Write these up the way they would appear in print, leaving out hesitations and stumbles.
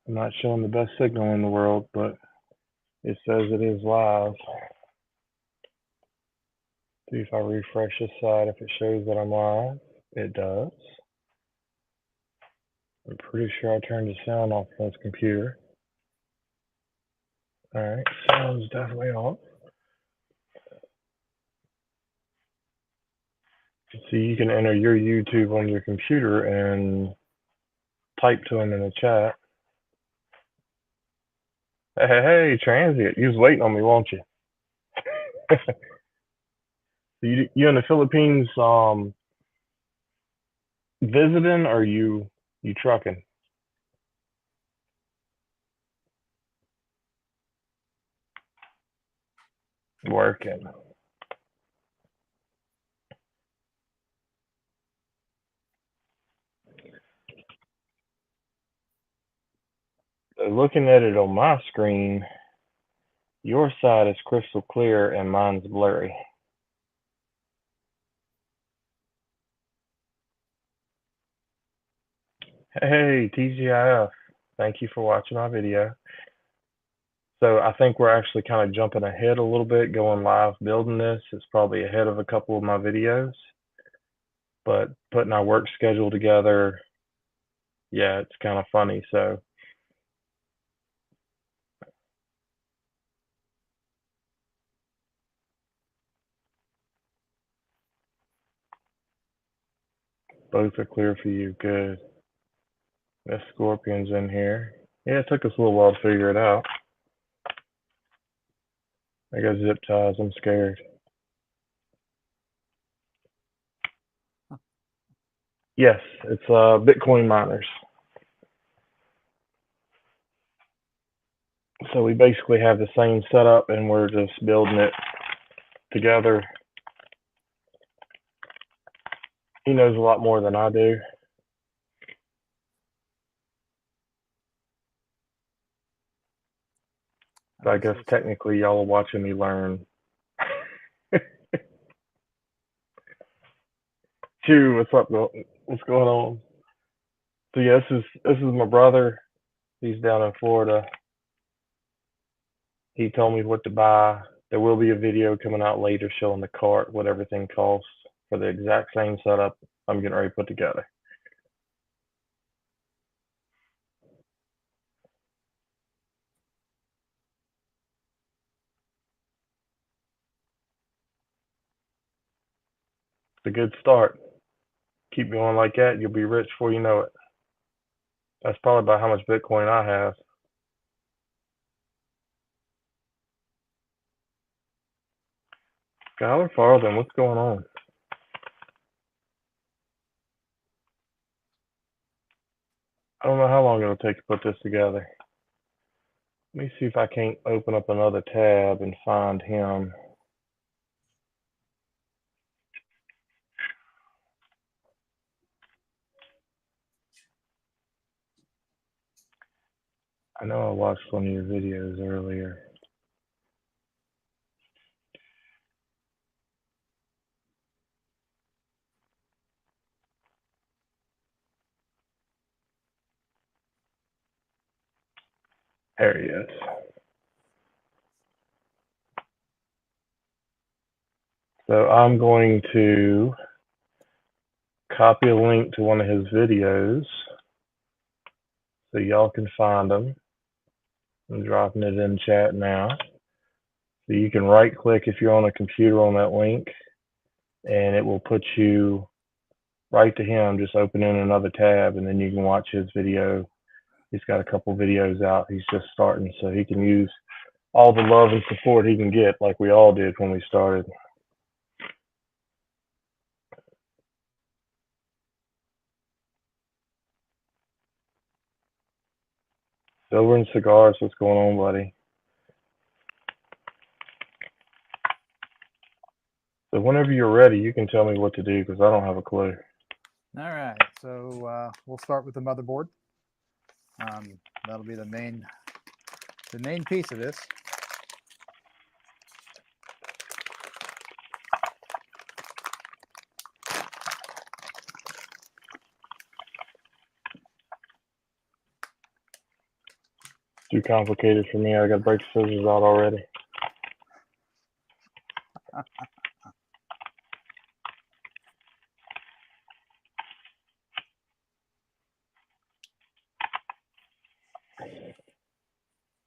I'm not showing the best signal in the world, but it says it is live. See if I refresh this side if it shows that I'm live. It does. I'm pretty sure I turned the sound off on this computer. Alright, sound's definitely off. See, you can enter your YouTube on your computer and type to them in the chat. Hey, transient, you was waiting on me, won't you? You in the Philippines visiting, or you trucking? Working. Looking at it on my screen, your side is crystal clear and mine's blurry. Hey, TGIF, thank you for watching my video. So I think we're actually kind of jumping ahead a little bit, going live building this. It's probably ahead of a couple of my videos, but putting our work schedule together, yeah, it's kind of funny. So both are clear for you. Good. This scorpion's in here. Yeah, it took us a little while to figure it out. I got zip ties. I'm scared. Yes, it's Bitcoin miners. So we basically have the same setup, and we're just building it together. He knows a lot more than I do. So I guess technically y'all are watching me learn. Chew, what's up? What's going on? So yeah, this is my brother. He's down in Florida. He told me what to buy. There will be a video coming out later showing the cart, what everything costs for the exact same setup I'm getting ready to put together. It's a good start. Keep going like that, you'll be rich before you know it. That's probably about how much Bitcoin I have. Skylar Farthing, what's going on? I don't know how long it'll take to put this together. Let me see if I can't open up another tab and find him. I know I watched one of your videos earlier. There he is. So I'm going to copy a link to one of his videos so y'all can find them. I'm dropping it in chat now. So you can right click if you're on a computer on that link, and it will put you right to him. Just open in another tab, and then you can watch his video. He's got a couple videos out. He's just starting, so he can use all the love and support he can get, like we all did when we started. Silver and Cigars, what's going on, buddy? So whenever you're ready, you can tell me what to do because I don't have a clue. All right, so we'll start with the motherboard. That'll be the main piece of this. Too complicated for me. I got to break the scissors out already.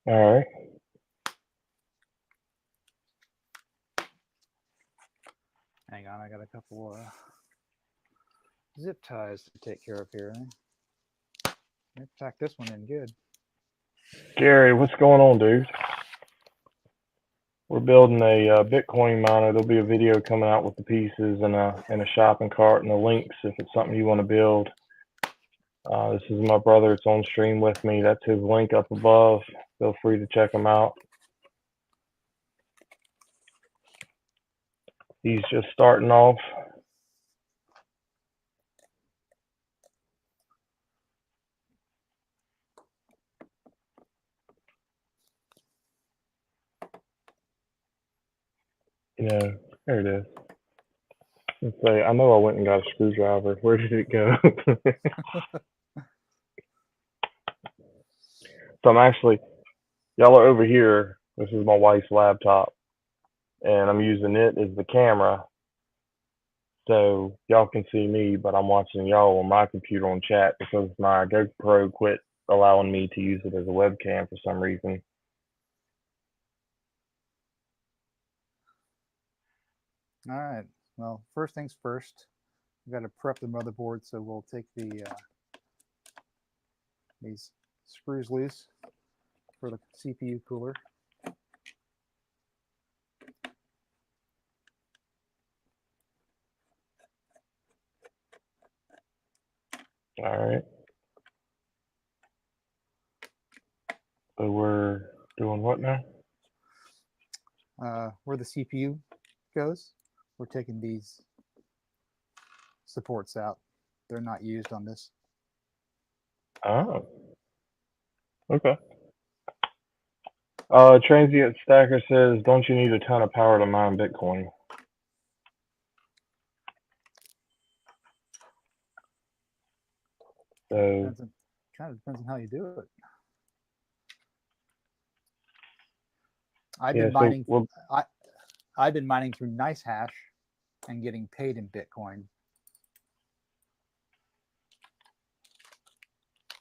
All right. Hang on, I got a couple zip ties to take care of here. Let's tack this one in good. Gary, what's going on, dude? We're building a Bitcoin miner. There'll be a video coming out with the pieces and a shopping cart and the links if it's something you want to build. This is my brother. It's on stream with me. That's his link up above. Feel free to check him out. He's just starting off. You know, there it is. And say, I know I went and got a screwdriver. Where did it go? So I'm actually, y'all are over here. This is my wife's laptop, and I'm using it as the camera. So y'all can see me, but I'm watching y'all on my computer on chat because my GoPro quit allowing me to use it as a webcam for some reason. All right. Well, first things first, we've got to prep the motherboard. So we'll take these screws loose for the CPU cooler. All right. So we're doing what now? Where the CPU goes, we're taking these supports out. They're not used on this. Oh. Okay. Transient Stacker says, don't you need a ton of power to mine Bitcoin? So Kind of depends on how you do it. I've been mining. I've been mining through NiceHash and getting paid in Bitcoin.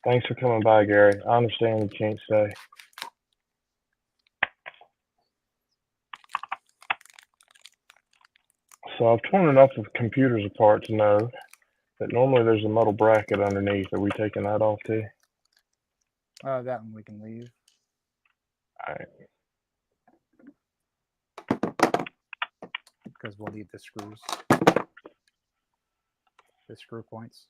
Thanks for coming by, Gary. I understand you can't stay. So I've torn enough of computers apart to know that normally there's a metal bracket underneath. Are we taking that off too? That one we can leave. All right. Because we'll need the screws, the screw points.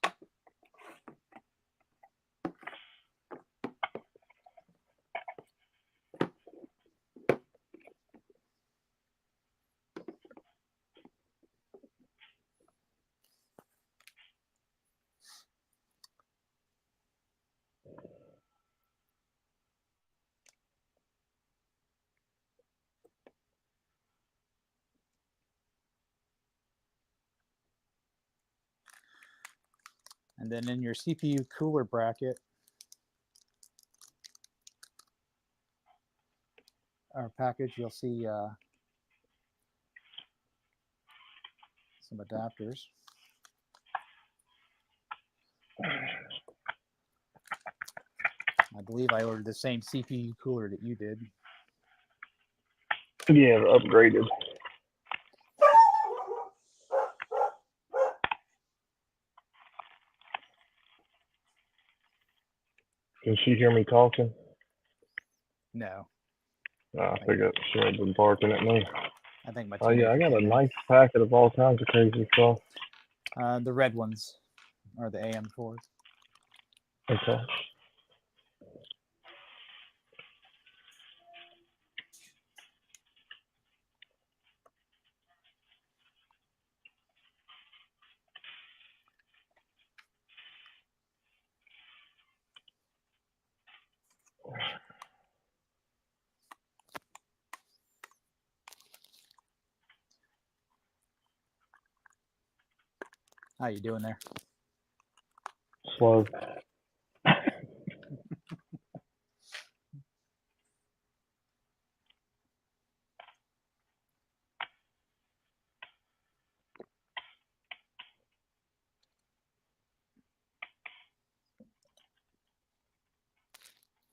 And then in your CPU cooler bracket, our package, you'll see some adapters. I believe I ordered the same CPU cooler that you did. Yeah, upgraded. Can she hear me talking? No. I figured she had been barking at me. I think my. Oh yeah, I got a nice packet of all kinds of crazy stuff. The red ones are the AM4s. Okay. How you doing there? Slow.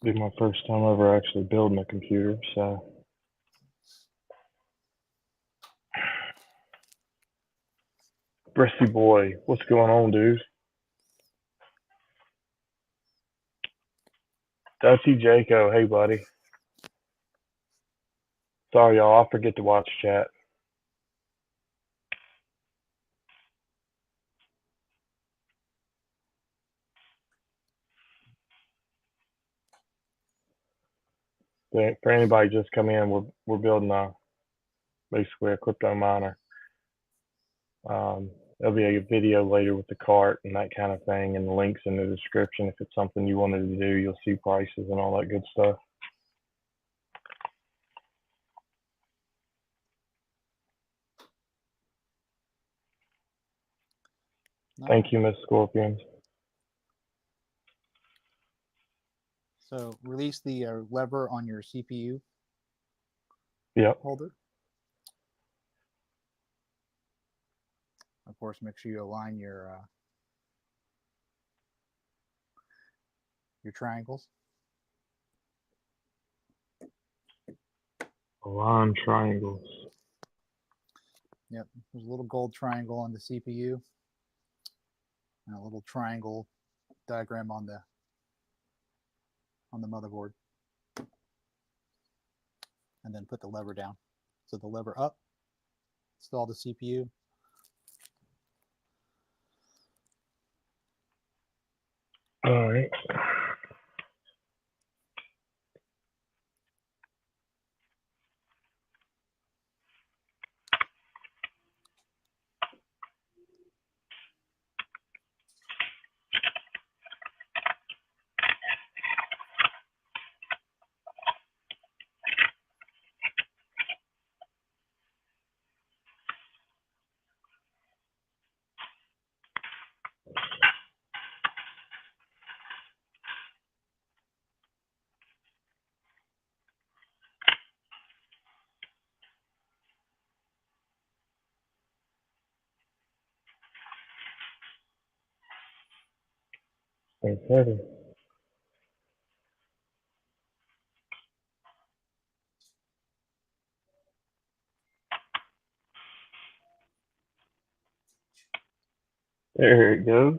Be my first time ever actually building a computer, so. Brissy boy, what's going on, dude? Dutty Jaco, hey buddy. Sorry y'all, I forget to watch chat. For anybody just come in, we're building basically a crypto miner. There'll be a video later with the cart and that kind of thing, and the links in the description. If it's something you wanted to do, you'll see prices and all that good stuff. Thank you, Miss Scorpions. So release the lever on your CPU holder. Of course, make sure you align your triangles. Align triangles. Yep, there's a little gold triangle on the CPU and a little triangle diagram on the motherboard. And then put the lever down. So the lever up, install the CPU. All right. Okay. There it goes.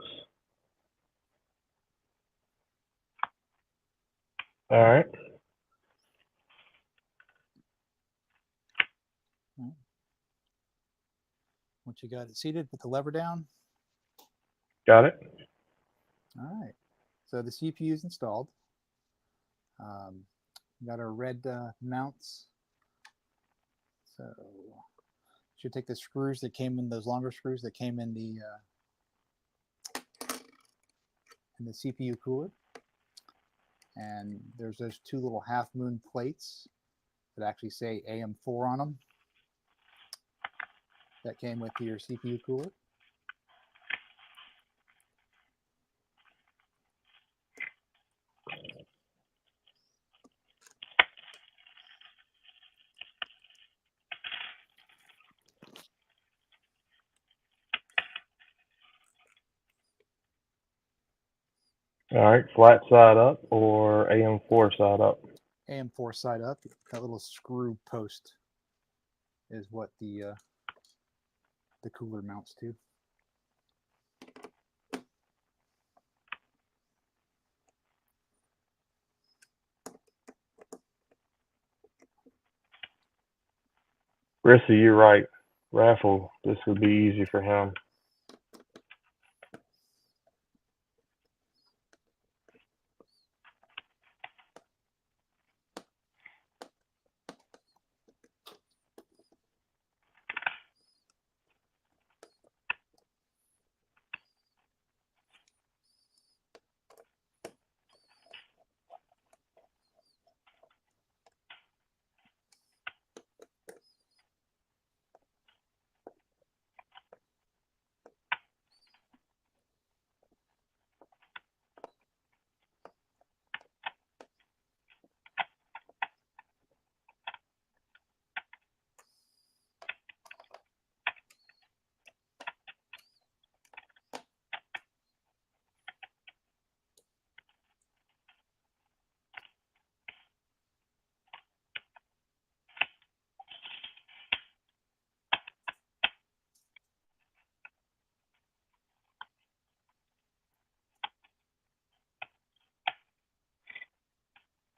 All right. Once you got it seated, put the lever down. Got it. All right. So the CPU is installed. Got our red mounts. So should take the screws that came in, those longer screws that came in the CPU cooler. And there's those two little half moon plates that actually say AM4 on them. That came with your CPU cooler. All right, flat side up or AM4 side up? AM4 side up. That little screw post is what the cooler mounts to. Rissy, you're right. Raffle, this would be easy for him.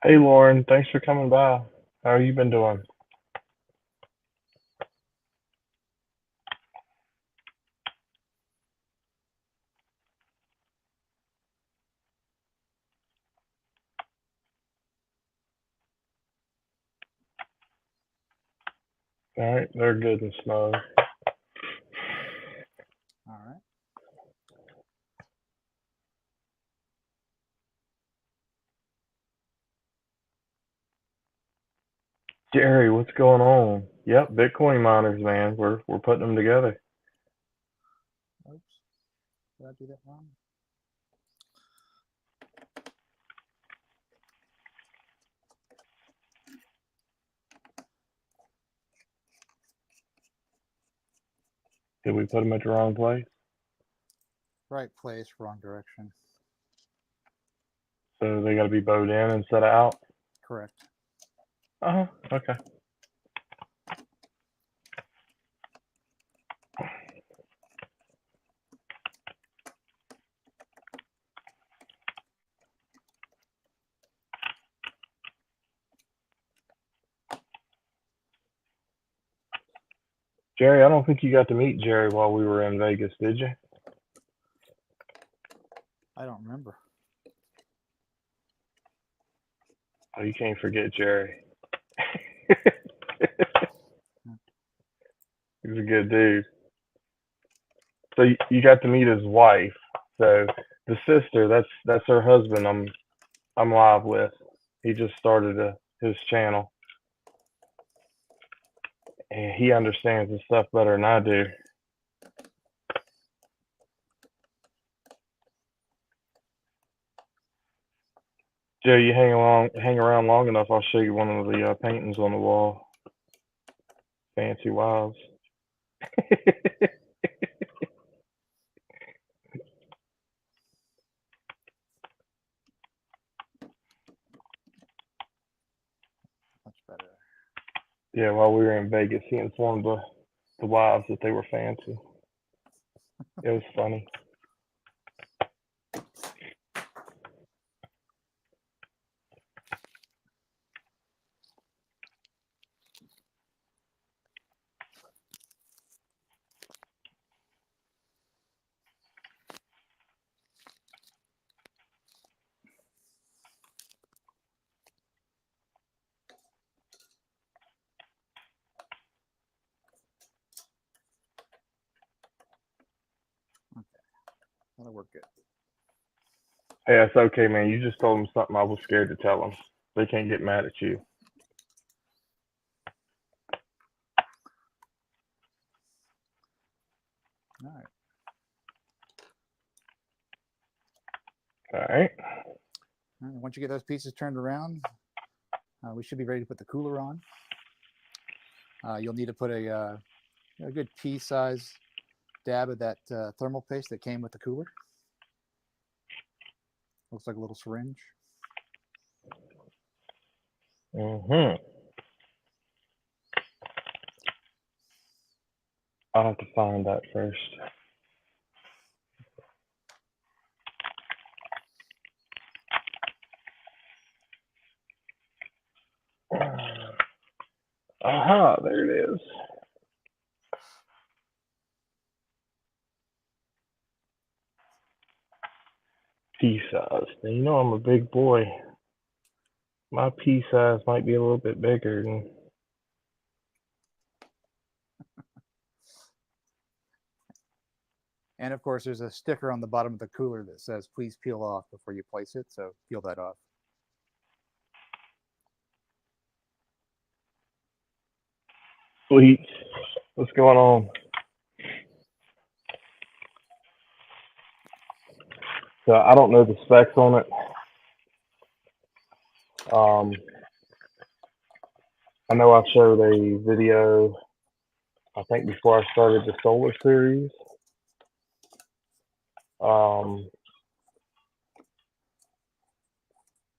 Hey Lauren, thanks for coming by. How you been doing? All right, they're good and snug. All right. Jerry, what's going on? Yep, Bitcoin miners, man. We're putting them together. Oops. Did I do that wrong? Did we put them at the wrong place? Right place, wrong direction. So they got to be bowed in instead of out? Correct. Uh-huh, okay. Jerry, I don't think you got to meet Jerry while we were in Vegas, did you? I don't remember. Oh, you can't forget Jerry. He's a good dude. So you got to meet his wife. So the sister, that's her husband. I'm live with. He just started his channel, and he understands the stuff better than I do. Joe, you hang around long enough, I'll show you one of the paintings on the wall. Fancy wives. Much better. Yeah, while we were in Vegas, he informed the wives that they were fancy. It was funny. That'll work good. Hey, that's okay, man. You just told them something I was scared to tell them. They can't get mad at you. All right. All right. All right. Once you get those pieces turned around, we should be ready to put the cooler on. You'll need to put a good pea-size dab of that thermal paste that came with the cooler. Looks like a little syringe. Mm-hmm. I'll have to find that first. Aha, there it is. Pea size. Now, you know I'm a big boy. My pea size might be a little bit bigger than. And of course, there's a sticker on the bottom of the cooler that says, please peel off before you place it. So peel that off. Sweet. What's going on? So I don't know the specs on it. I know I showed a video, I think before I started the solar series.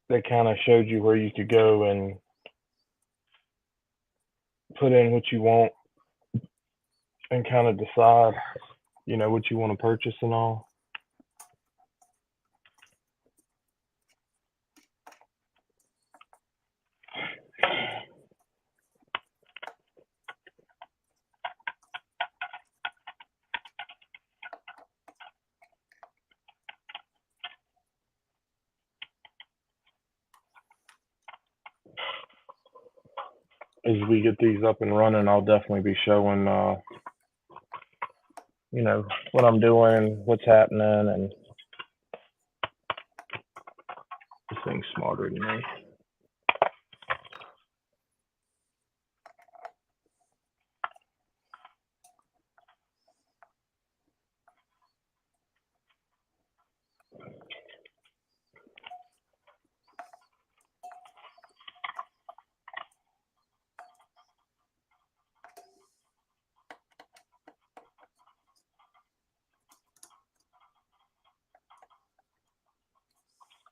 They kind of showed you where you could go and put in what you want and kind of decide, what you want to purchase and all. as we get these up and running, I'll definitely be showing, you know, what I'm doing, what's happening, and this thing's smarter than me.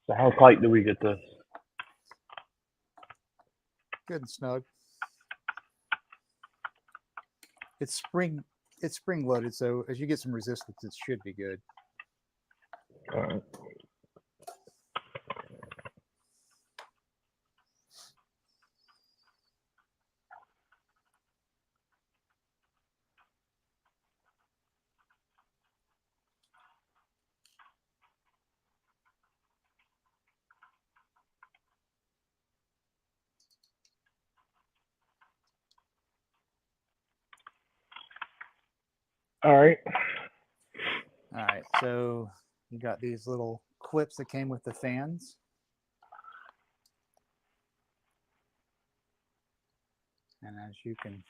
So how tight do we get this? Good and snug. It's spring loaded, so as you get some resistance, it should be good. All right. All right. All right, so you got these little clips that came with the fans. And as you can,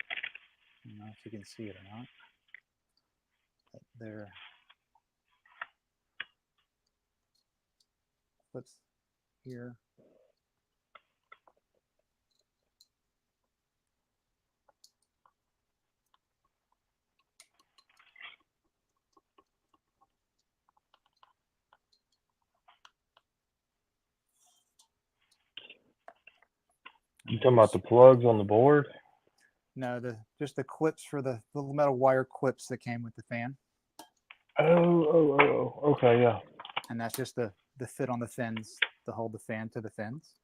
I don't know if you can see it or not, but they're clips here. You talking about the plugs on the board? No, just the clips for the little metal wire clips that came with the fan. Oh, okay, yeah. And that's just the fit on the fins to hold the fan to the fins.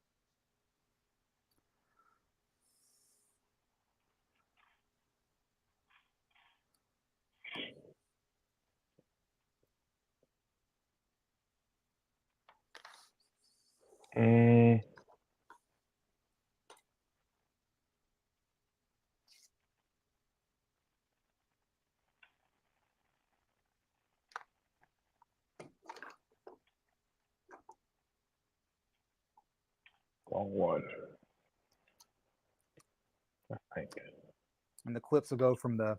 Wrong one. I think. And the clips will go from the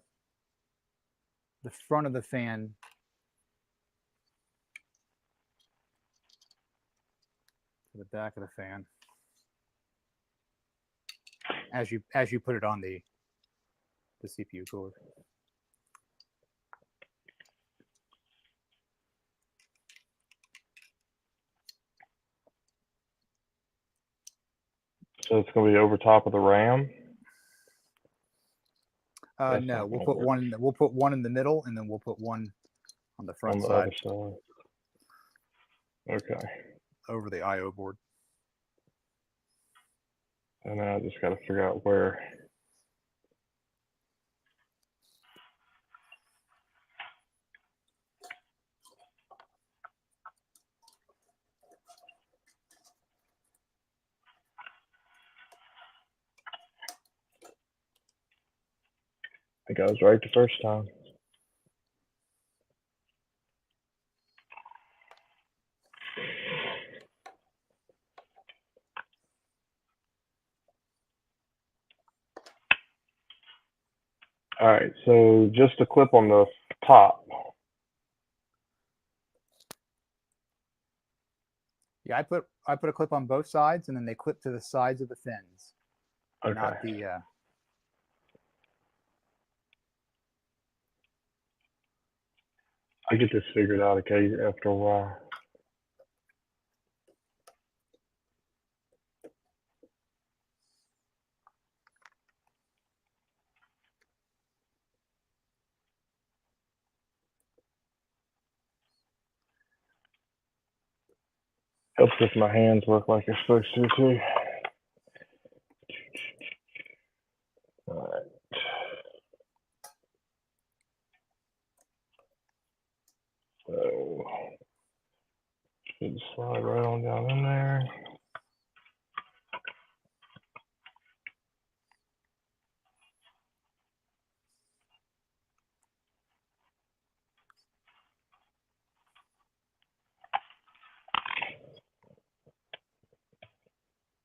front of the fan to the back of the fan as you put it on the CPU cooler. So it's going to be over top of the RAM? No, we'll put one in the middle, and then we'll put one on the front on the side. other side. Okay. Over the I/O board. And now I just got to figure out where. I think I was right the first time. All right, so just a clip on the top. Yeah, I put a clip on both sides, and then they clip to the sides of the fins. Okay. Not the. I get this figured out after a while. Helps if my hands work like they're supposed to too. All right. So should slide right on down in there.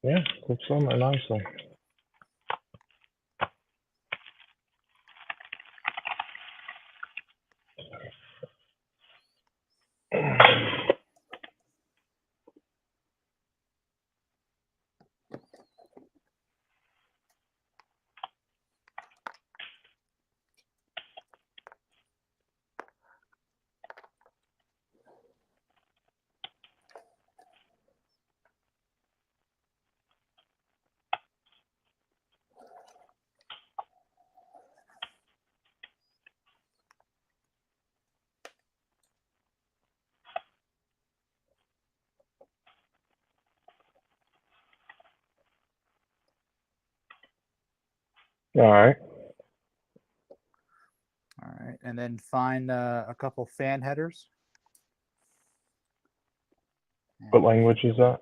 Yeah, clips on there nicely. All right. All right, and then find a couple fan headers. What And you language should be is able that?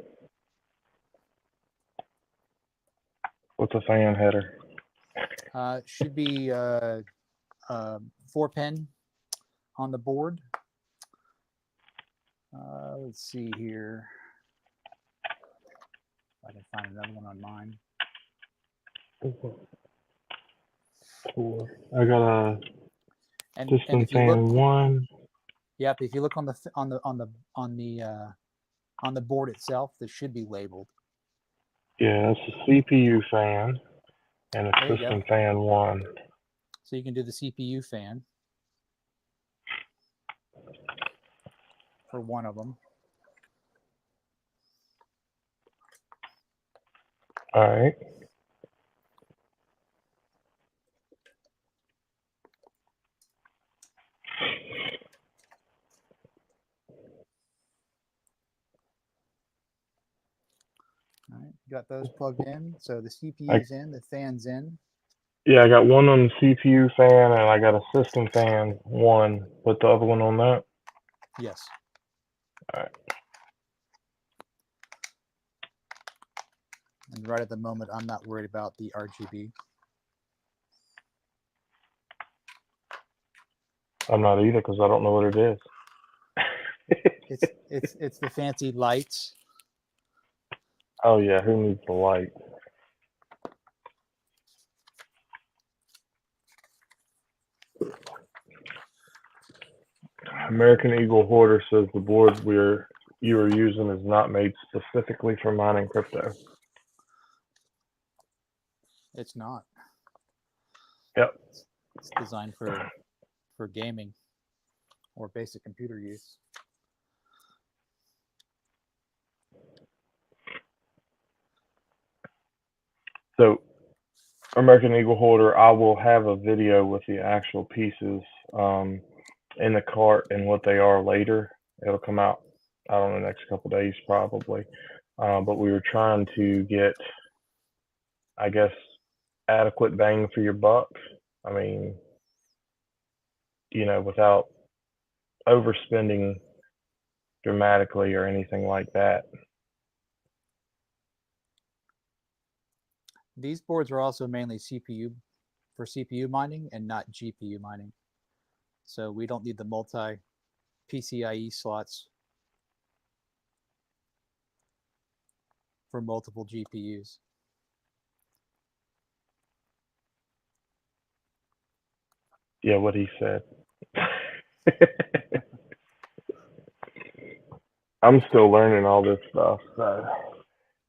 What's a fan header? should be 4-pin on the board. Let's see here. If I can find another one on mine. I got a And system if you look, fan 1. yep, if you look on the board itself, this should be labeled. Yeah, that's a CPU fan and a There you system go. fan 1. So you can do the CPU fan for one of them. All right. All right, got those plugged in. So the CPU's in, the fan's in. Yeah, I got one on the CPU fan and I got a system fan 1. Put the other one on that. Yes. All right. And right at the moment, I'm not worried about the RGB. I'm not either because I don't know what it is. It's the fancy lights. Oh yeah, who needs the light? American Eagle Hoarder says the board you are using is not made specifically for mining crypto. It's not. Yep. It's designed for gaming or basic computer use. So American Eagle Hoarder, I will have a video with the actual pieces in the cart and what they are later. It'll come out, I don't know, the next couple of days probably. But we were trying to get, I guess, adequate bang for your buck. I mean, without overspending dramatically or anything like that. These boards are also mainly CPU mining and not GPU mining. So we don't need the multi PCIe slots for multiple GPUs. Yeah, what he said. I'm still learning all this stuff. So,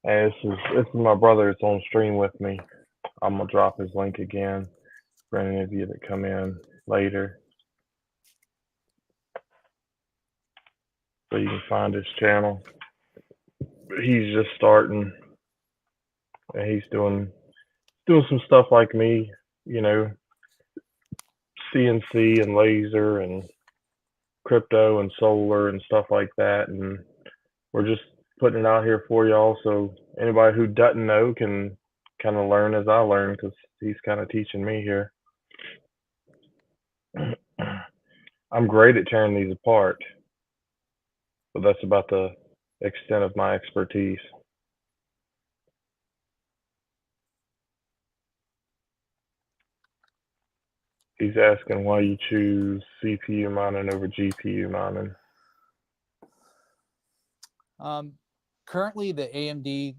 and this is my brother that's on stream with me. I'm gonna drop his link again for any of you that come in later, so you can find his channel. He's just starting, and he's doing some stuff like me, CNC and laser and crypto and solar and stuff like that, and we're just putting it out here for y'all so anybody who doesn't know can kind of learn as I learn because he's kind of teaching me here. I'm great at tearing these apart, but that's about the extent of my expertise. He's asking why you choose CPU mining over GPU mining. Currently, the AMD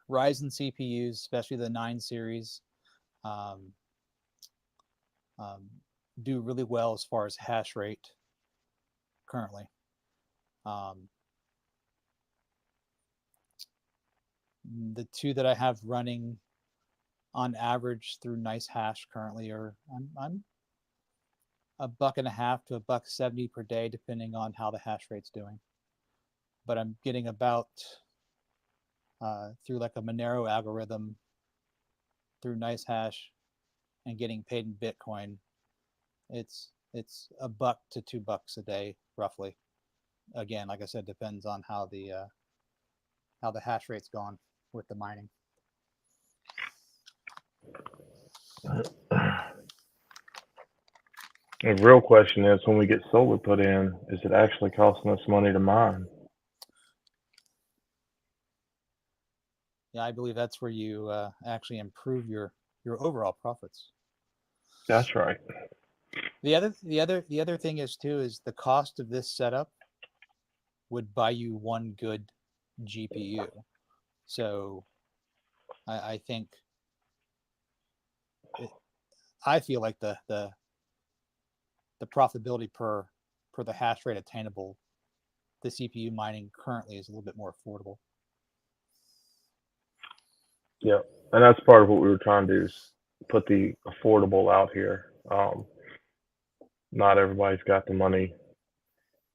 Ryzen CPUs, especially the 9 series, um, do really well as far as hash rate currently. The two that I have running on average through nice hash currently are I'm $1.50 to $1.70 per day, depending on how the hash rate's doing. But I'm getting about through like a Monero algorithm through nice hash and getting paid in Bitcoin. It's $1 to $2 a day roughly. Again, like I said, depends on how the hash rate's gone with the mining. The real question is, when we get solar put in, is it actually costing us money to mine? Yeah, I believe that's where you actually improve your overall profits. That's right. The other thing is too is the cost of this setup would buy you one good GPU. So I think I feel like the profitability per the hash rate attainable, the CPU mining currently is a little bit more affordable. Yeah, and that's part of what we were trying to do, is put the affordable out here. Not everybody's got the money,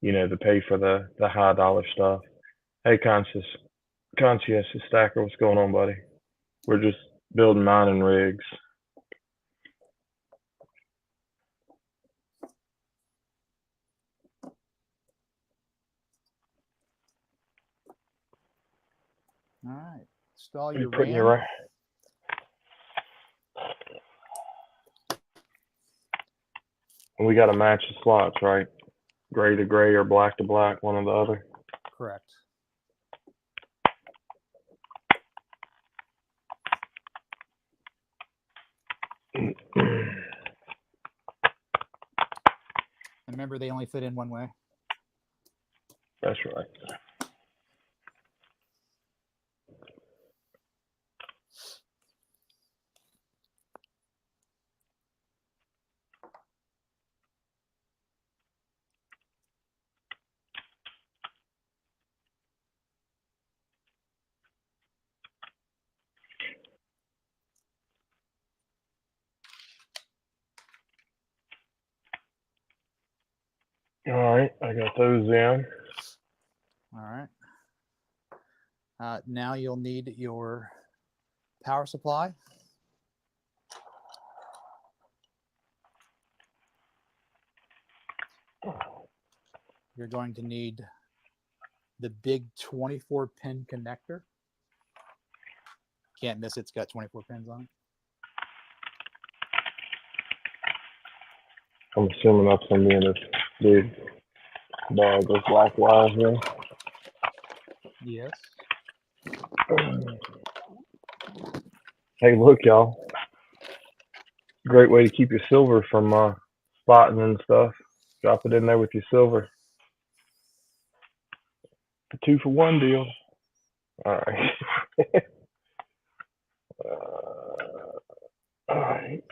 to pay for the high dollar stuff. Hey, conscientious stacker, what's going on, buddy? We're just building mining rigs. All right, install You're your putting RAM. your and we got to match the slots, right? Gray to gray or black to black, one or the other. Correct. Remember, they only fit in one way. That's right. All right, I got those in. All right. Now you'll need your power supply. You're going to need the big 24-pin connector. Can't miss it. It's got 24 pins on it. I'm assuming that's going to be in this big bag of black wire here. Yes. Hey, look, y'all. Great way to keep your silver from spotting and stuff. Drop it in there with your silver. The 2-for-1 deal. All right. All right.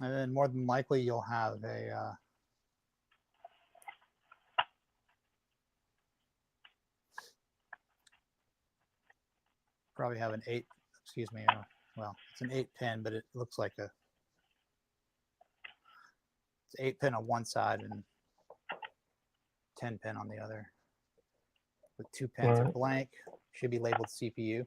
And then more than likely you'll have a probably have an 8, excuse me, well, it's an 8-pin, but it looks like it's 8-pin on one side and 10-pin on the other. With 2 pins are blank, should be labeled CPU.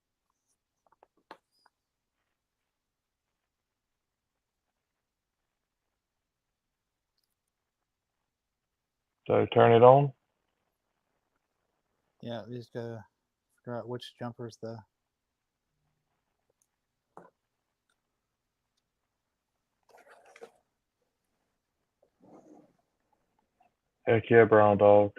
So turn it on. Yeah, we just gotta figure out which jumper's the. Heck yeah, brown dog.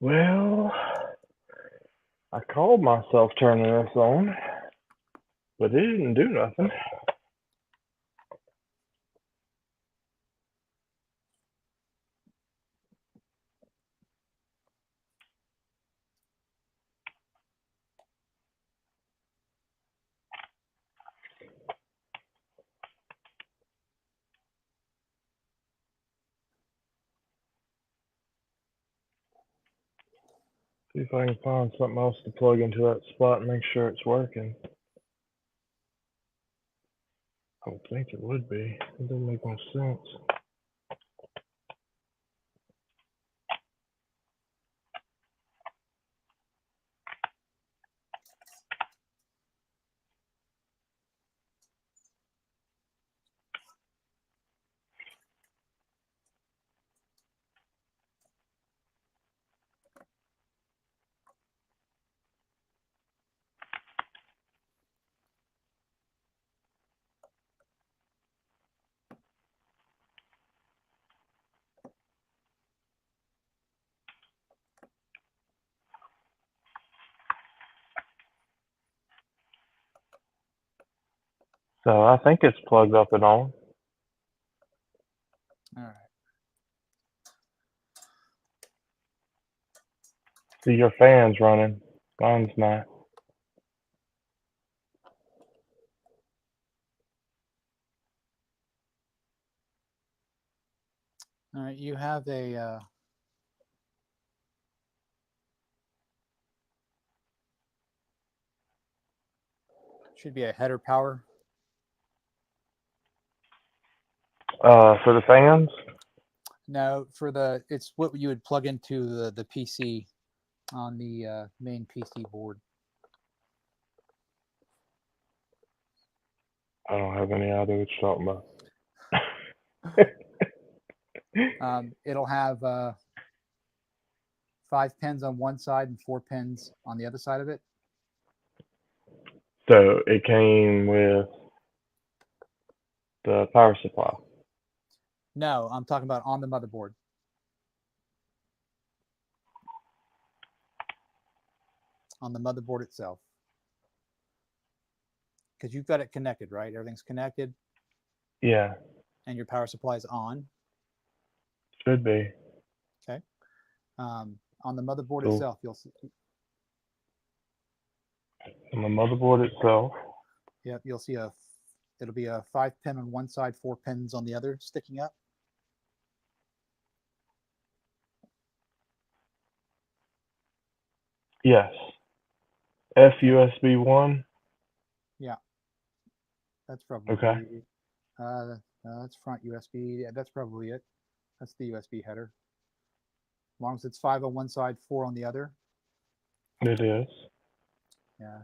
Well, I called myself turning this on, but it didn't do nothing. See if I can find something else to plug into that spot and make sure it's working. I don't think it would be. It doesn't make no sense. So I think it's plugged up and on. All right. See your fan's running. Mine's not. All right. You have a. Should be a header power. For the fans? No, for the it's what you would plug into the PC on the main PC board. I don't have any idea what you're talking about. It'll have 5 pins on one side and 4 pins on the other side of it. So it came with the power supply. No, I'm talking about on the motherboard. On the motherboard itself. Because you've got it connected, right? Everything's connected. Yeah. And your power supply is on. Should be. Okay. On the motherboard Cool. itself, you'll see. On the motherboard itself. Yep, you'll see it'll be a 5 pin on one side, 4 pins on the other sticking up. Yes. FUSB 1. Yeah. That's probably Okay. that's front USB. Yeah, that's probably it. That's the USB header. As long as it's 5 on one side, 4 on the other. It is. Yeah.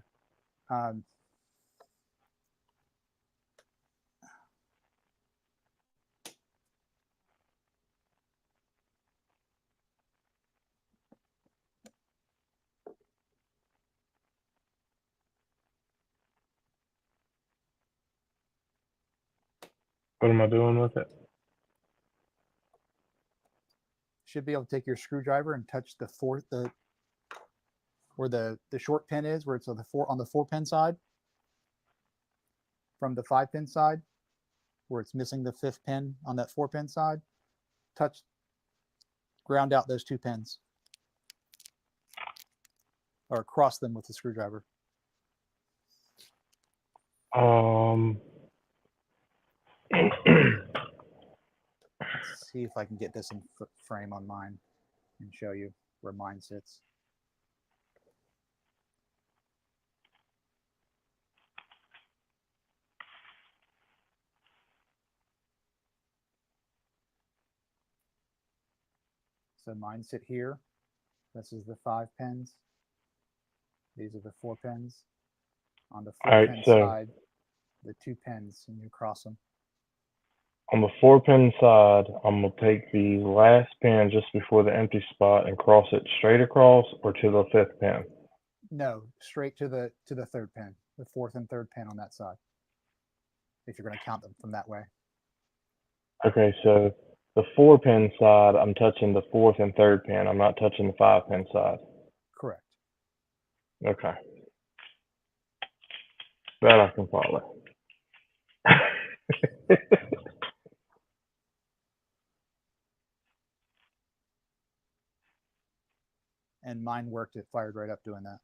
What am I doing with it? Should be able to take your screwdriver and touch where the short pin is, where it's on the 4 pin side from the 5 pin side, where it's missing the 5th pin on that 4 pin side. Ground out those 2 pins, or cross them with the screwdriver. Let's see if I can get this in frame on mine and show you where mine sits. So mine sit here. This is the 5 pins. These are the 4 pins. On the 4 pin side, the 2 pins, and you cross them. On the 4-pin side, I'm going to take the last pin just before the empty spot and cross it straight across or to the 5th pin? No, straight to the 3rd pin, the 4th and 3rd pin on that side, if you're going to count them from that way. Okay, so the 4-pin side, I'm touching the 4th and 3rd pin. I'm not touching the 5-pin side. Correct. Okay. That I can follow. And mine worked. It fired right up doing that.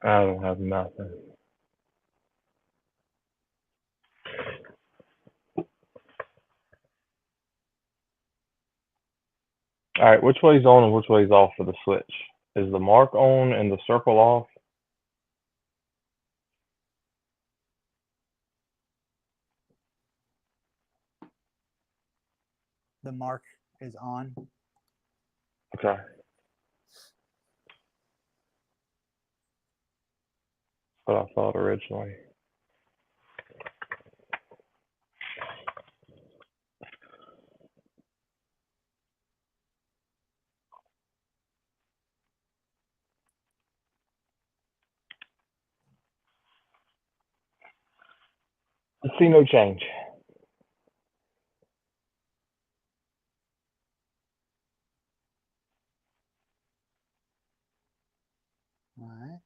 I don't have nothing. All right, which way's on and which way's off for the switch? Is the mark on and the circle off? The mark is on. Okay. What I thought originally. I see no change. All right.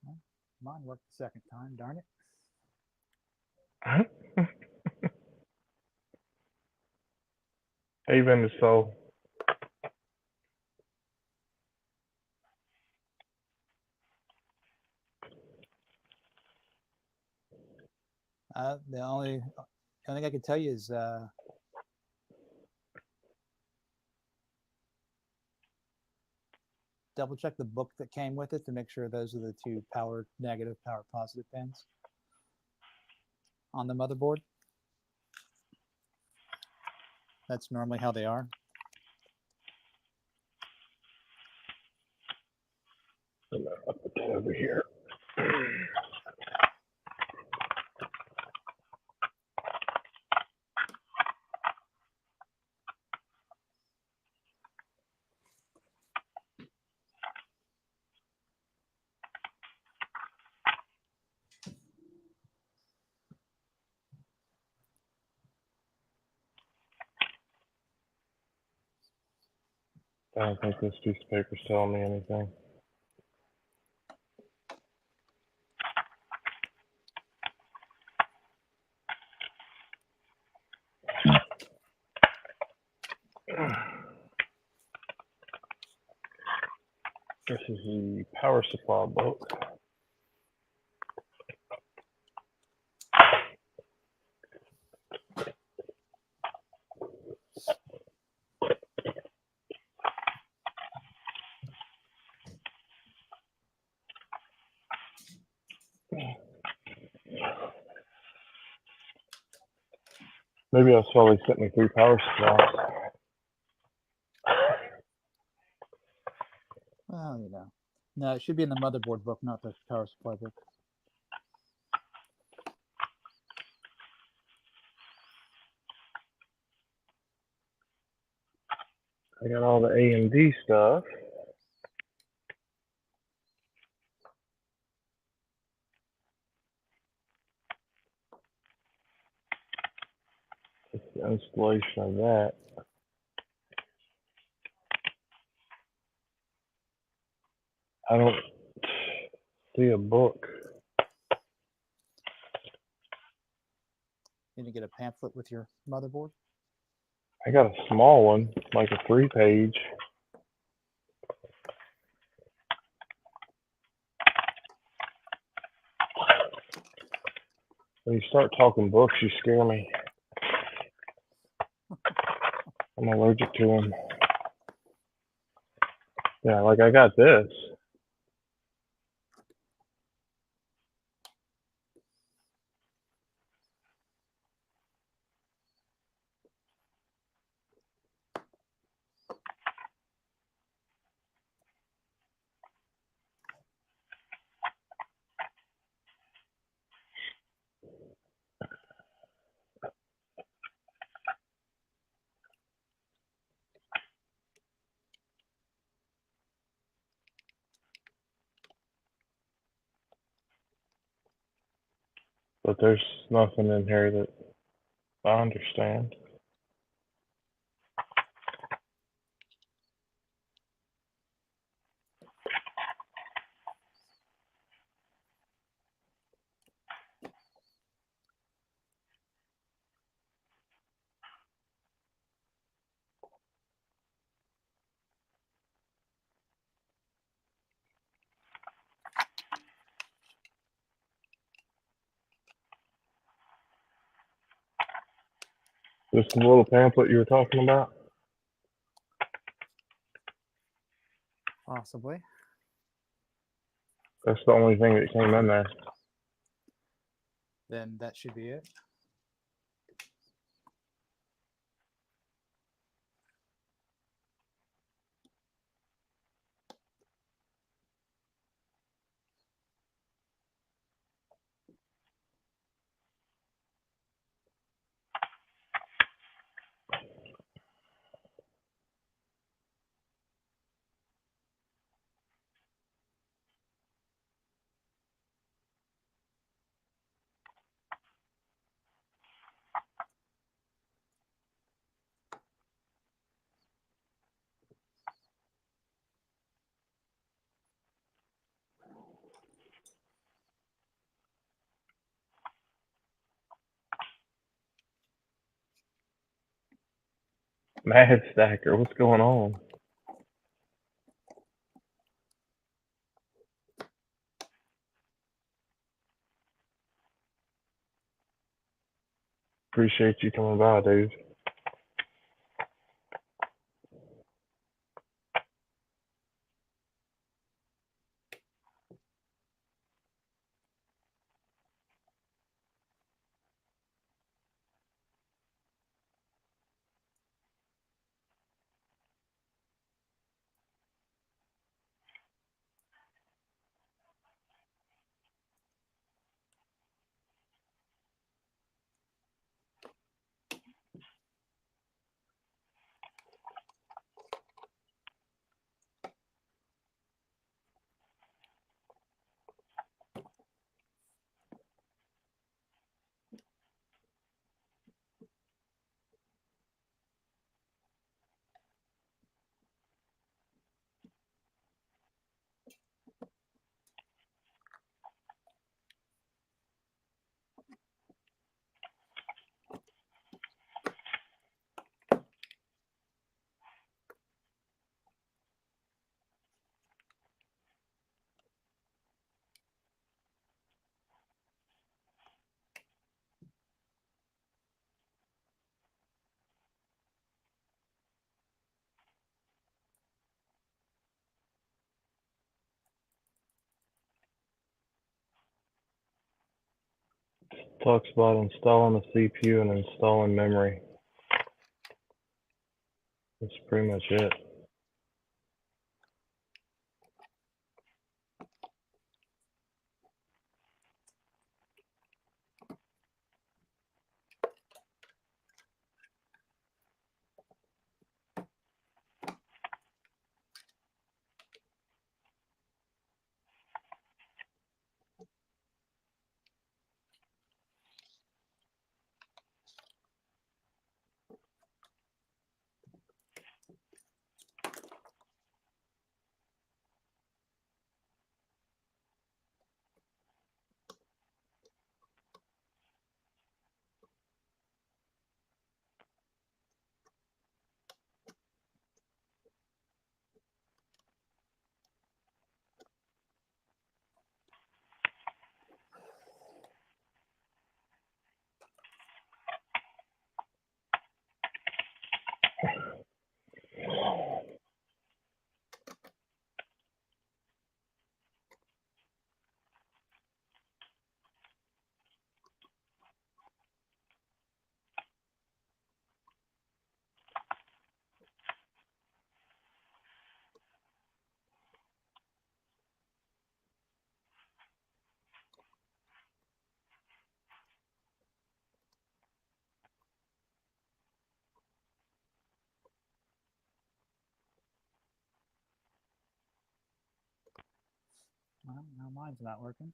Well, mine worked the second time. Darn it. Hey, been so. The only thing I can tell you is double check the book that came with it to make sure those are the 2 power negative, power positive pins on the motherboard. That's normally how they are. I'll put that over here. I don't think this piece of paper's telling me anything. This is the power supply book. Maybe I saw they sent me 3 power supplies. Well, you know. No, it should be in the motherboard book, not the power supply book. I got all the AMD stuff. It's the installation of that. I don't see a book. You need to get a pamphlet with your motherboard. I got a small one, like a 3-page. When you start talking books, you scare me. I'm allergic to them. Yeah, like I got this. But there's nothing in here that I understand. This little pamphlet you were talking about? Possibly. That's the only thing that came in there. Then that should be it. Mad Stacker, what's going on? Appreciate you coming by, dude. Talks about installing the CPU and installing memory. That's pretty much it. Well, now mine's not working.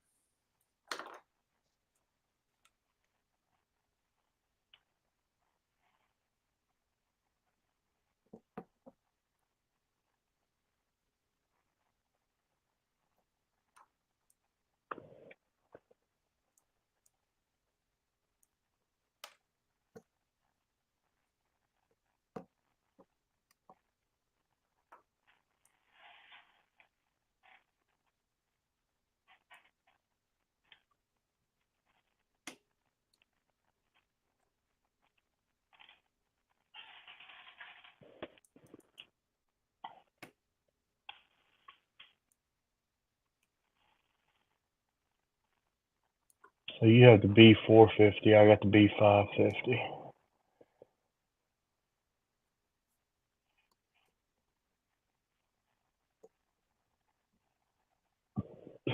So you have the B450. I got the B550.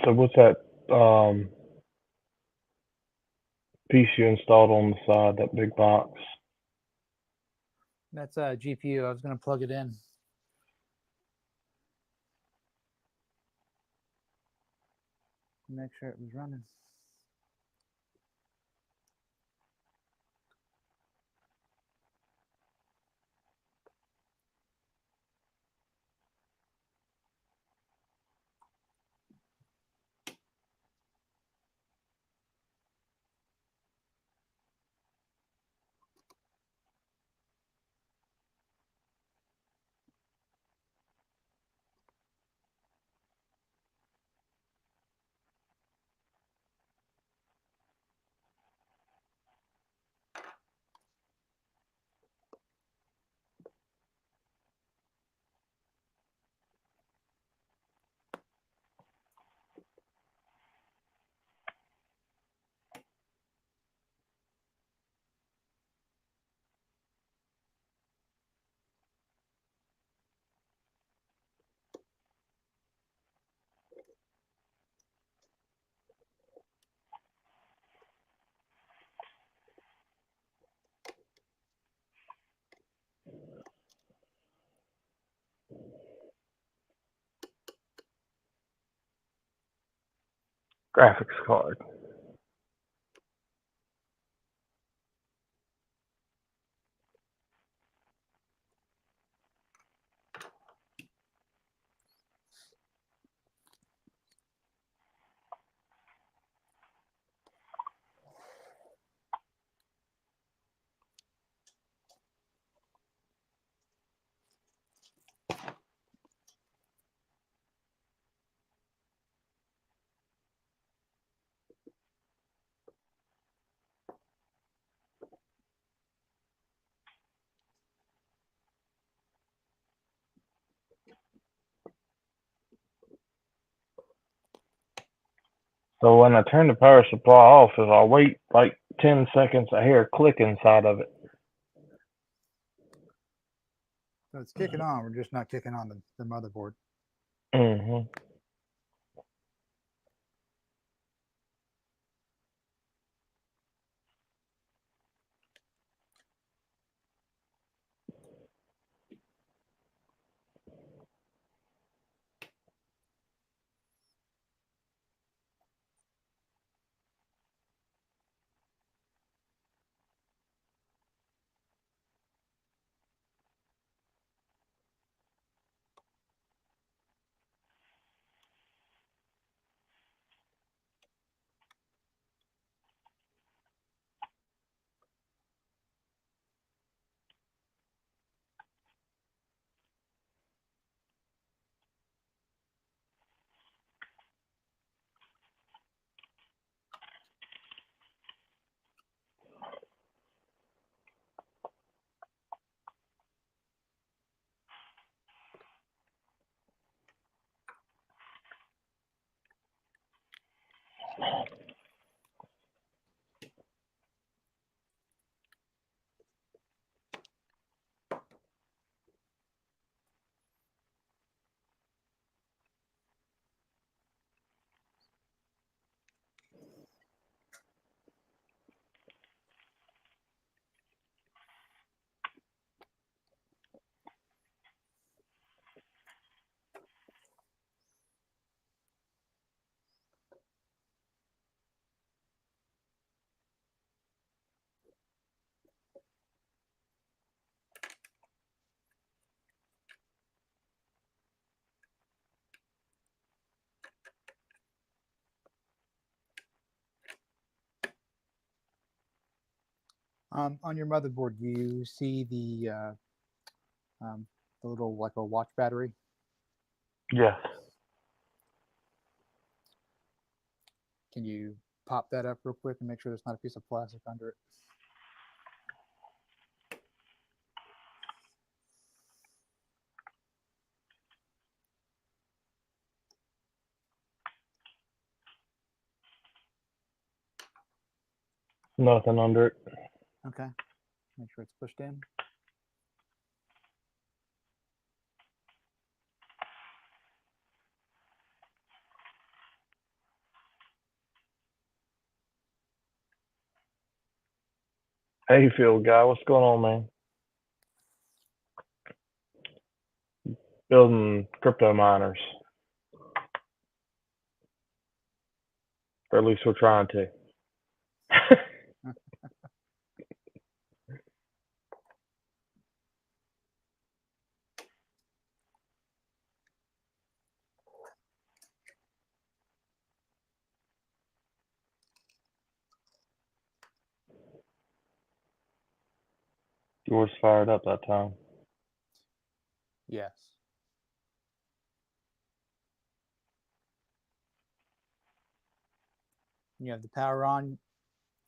So what's that piece you installed on the side, that big box? That's a GPU. I was going to plug it in. Make sure it was running. Graphics card. So when I turn the power supply off, if I wait like 10 seconds, I hear a click inside of it. So it's kicking on. We're just not kicking on the motherboard. Mm-hmm. On your motherboard, do you see the little like a watch battery? Yes. Can you pop that up real quick and make sure there's not a piece of plastic under it? Nothing under it. Okay. Make sure it's pushed in. Hey, field guy, what's going on, man? Building crypto miners. Or at least we're trying to. Yours fired up that time. Yes. You have the power on.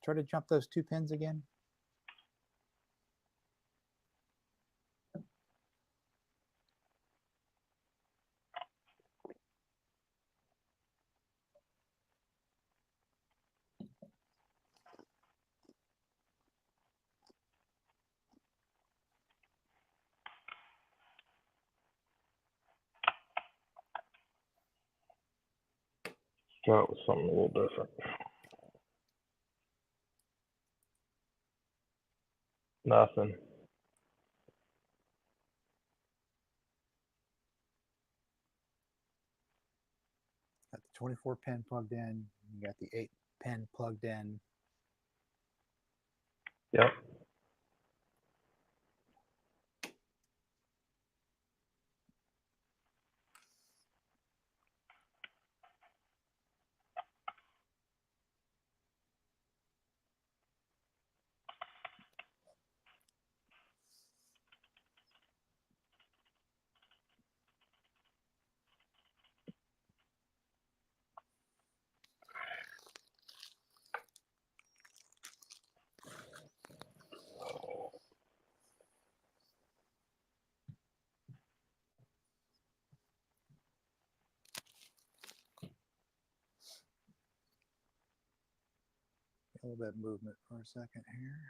Try to jump those 2 pins again. Try it with something a little different. Nothing. Got the 24 pin plugged in. You got the 8 pin plugged in. Yep. A little bit of movement for a second here.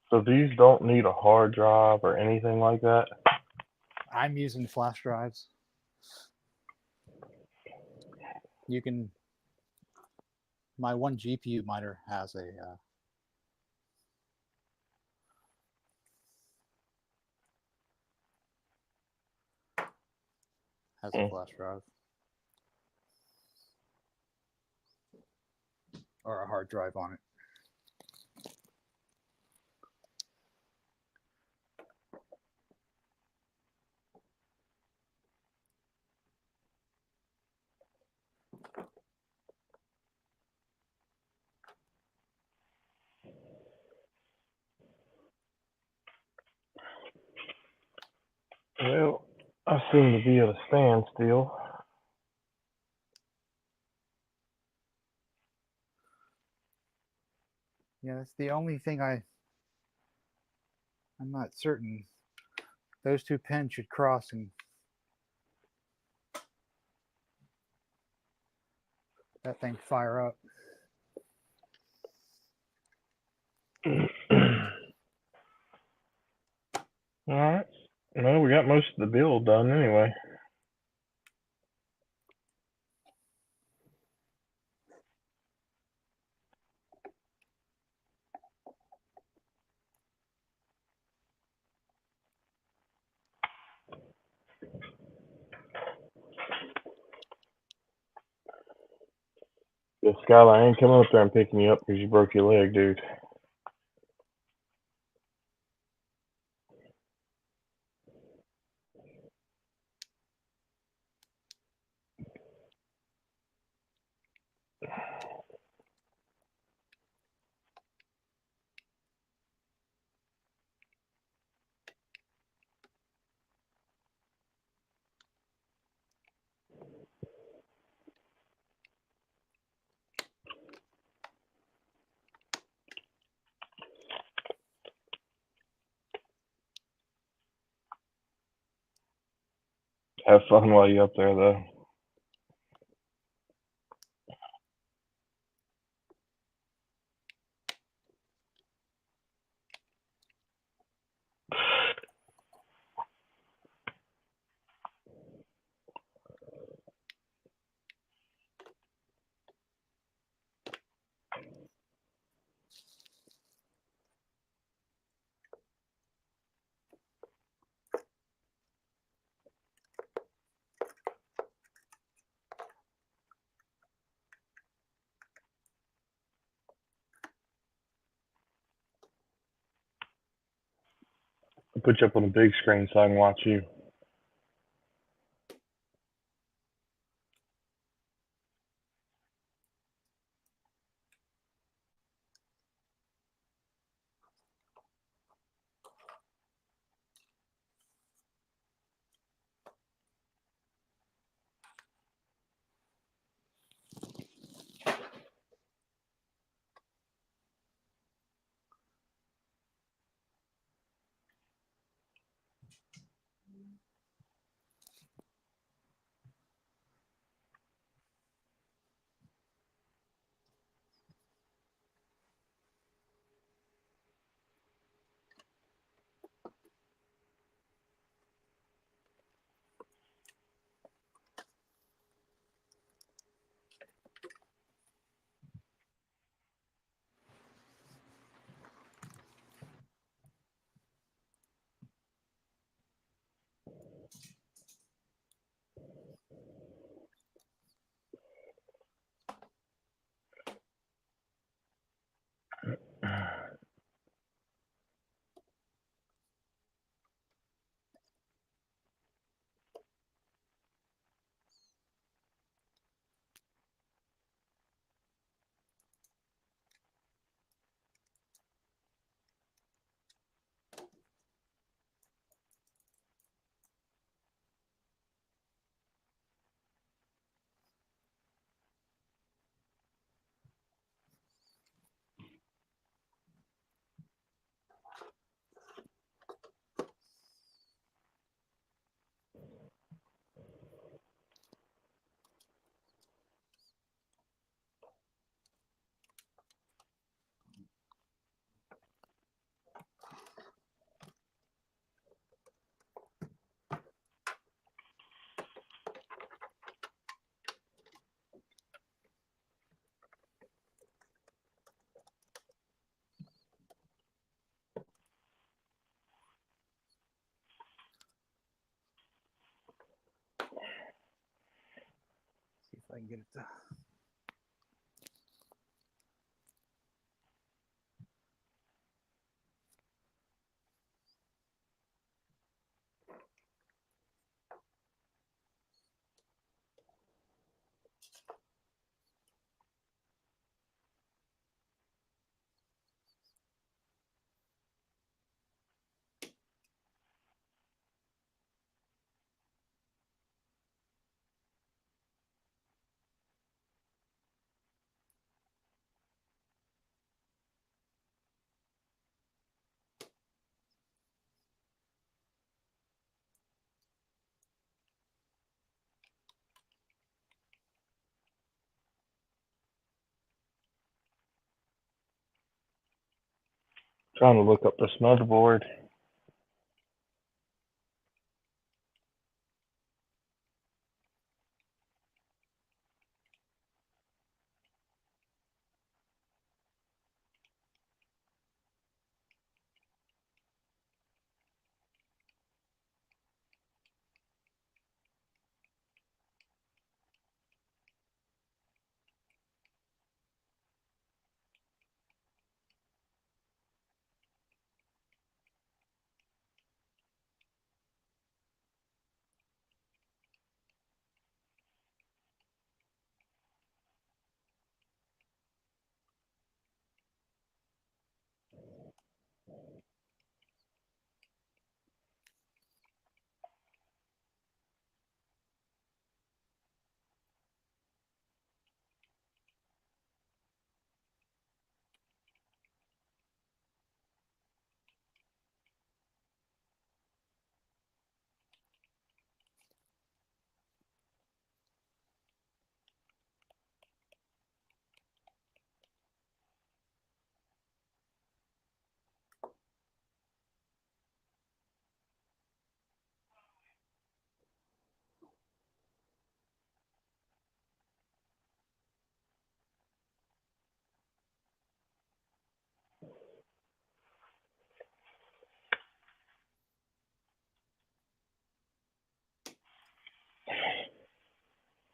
So these don't need a hard drive or anything like that? I'm using flash drives. You can. My one GPU miner has a flash drive or a hard drive on it. Well, I seem to be at a standstill. Yeah, that's the only thing I'm not certain. Those 2 pins should cross and that thing fire up. All right. Well, we got most of the build done anyway. Yeah, Skylar, I ain't coming up there and picking you up because you broke your leg, dude. Have fun while you're up there, though. I'll put you up on the big screen so I can watch you. See if I can get it to. Trying to look up this motherboard.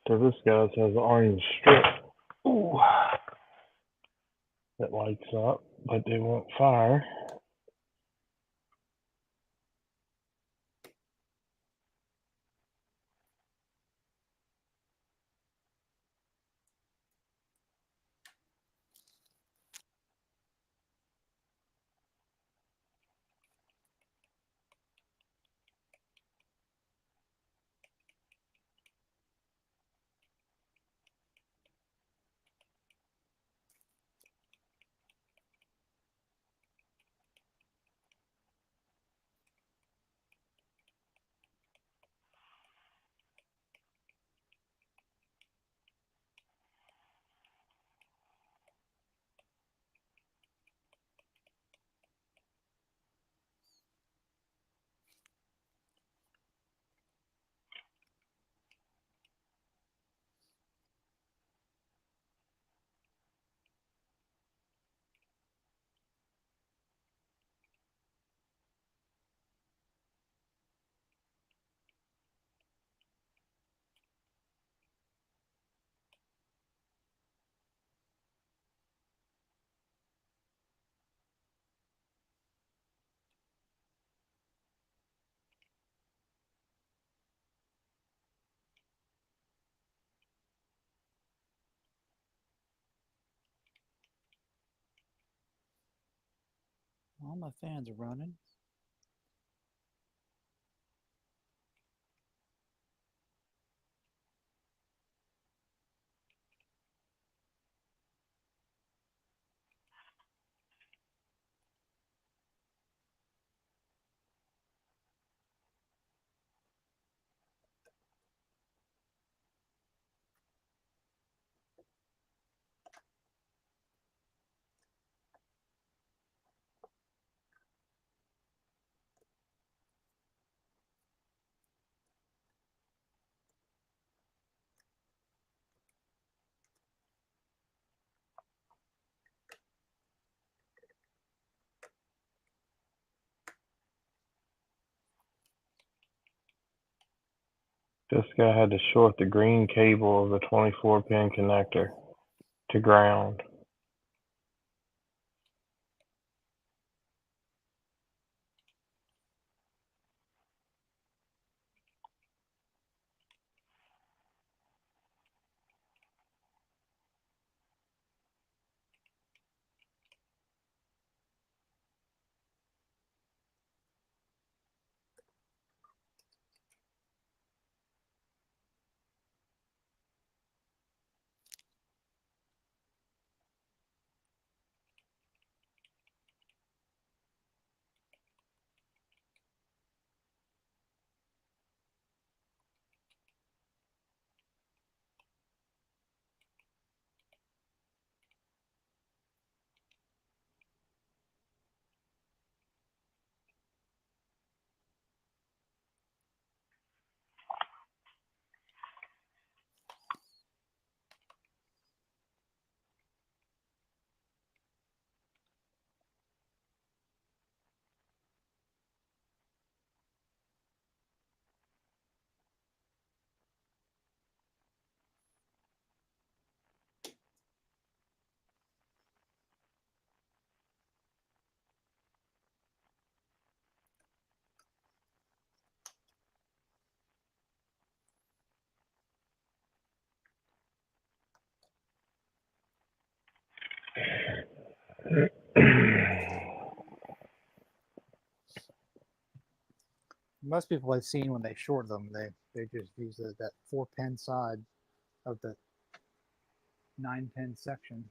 So this guy's has an orange strip. Ooh, that lights up, but they won't fire. All my fans are running. This guy had to short the green cable of the 24-pin connector to ground. Most people I've seen when they short them, they just use that 4-pin side of the 9-pin section.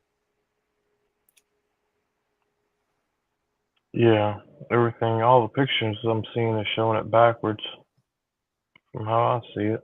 Yeah, everything, all the pictures I'm seeing is showing it backwards from how I see it.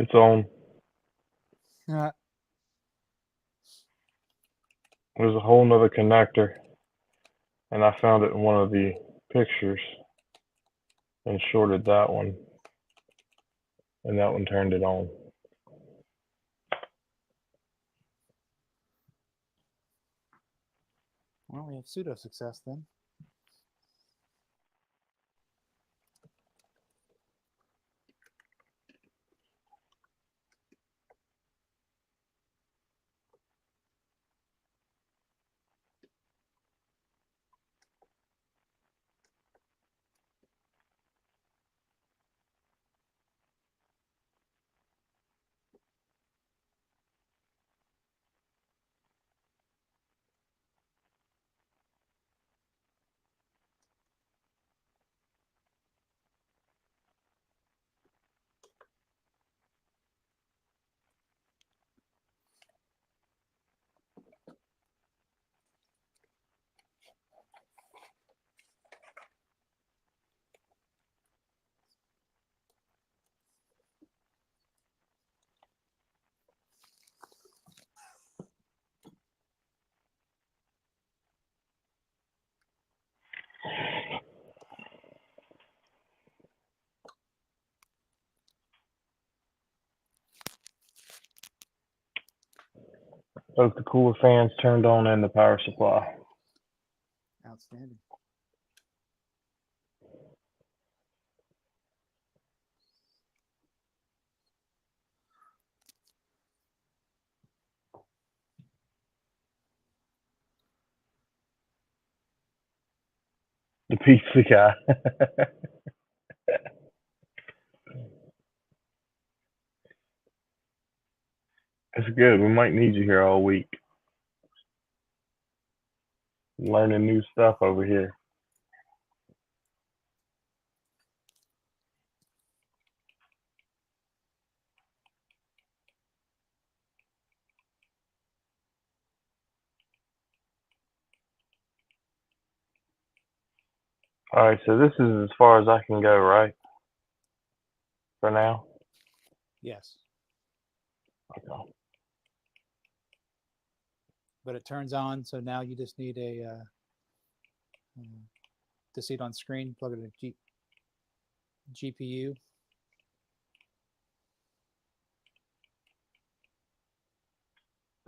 It's on. Uh, There's a whole nother connector, and I found it in one of the pictures and shorted that one, and that one turned it on. well, we have pseudo success then. Both the cooler fans turned on and the power supply. Outstanding. The pizza guy. It's good. We might need you here all week. Learning new stuff over here. All right, so this is as far as I can go, right? For now? Yes. Okay. But it turns on, so now you just need a to see it on screen, plug it in a GPU.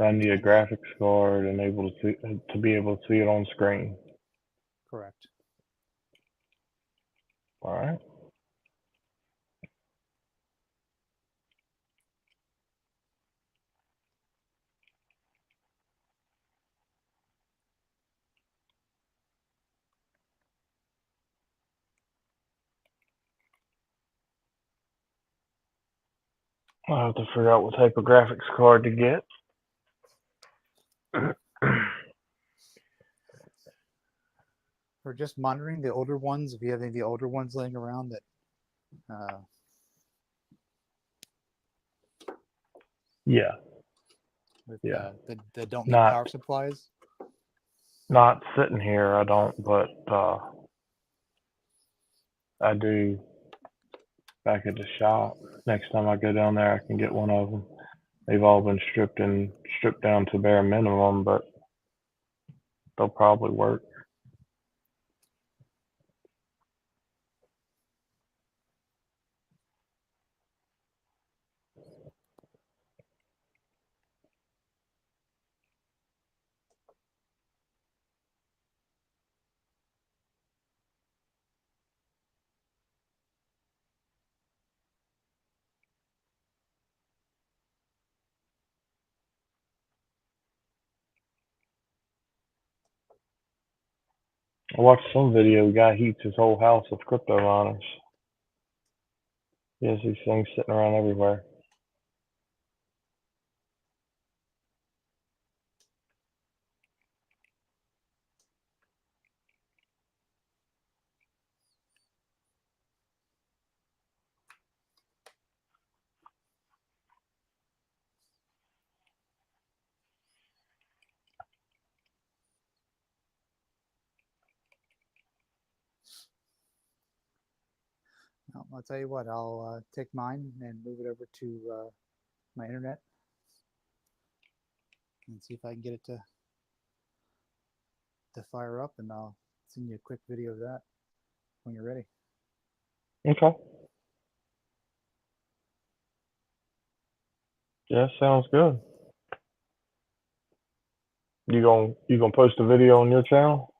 I need a graphics card and able to be able to see it on screen. Correct. All right. I'll have to figure out what type of graphics card to get. We're just monitoring the older ones. If you have any of the older ones laying around that Yeah. with Yeah. that don't need Not power supplies. not sitting here, I don't, but I do back at the shop. Next time I go down there, I can get one of them. They've all been stripped down to bare minimum, but they'll probably work. I watched some video. Guy heats his whole house with crypto miners. He has these things sitting around everywhere. I'll tell you what, I'll take mine and move it over to my internet and see if I can get it to fire up, and I'll send you a quick video of that when you're ready. Okay. Yeah, sounds good. You gonna post a video on your channel?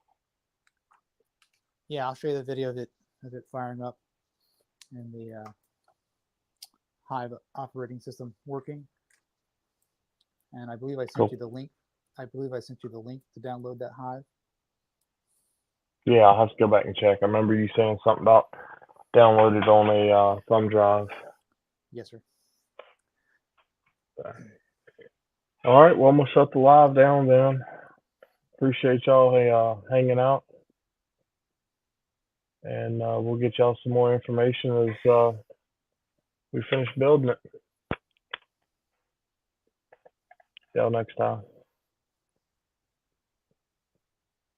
Yeah, I'll show you the video of it firing up and the Hive operating system working. And I believe I sent you the link. I believe I sent you the link to download that Hive. Yeah, I'll have to go back and check. I remember you saying something about downloaded on a thumb drive. Yes, sir. All right, well, I'm gonna shut the live down then. Appreciate y'all hanging out, and we'll get y'all some more information as we finish building it. See y'all next time.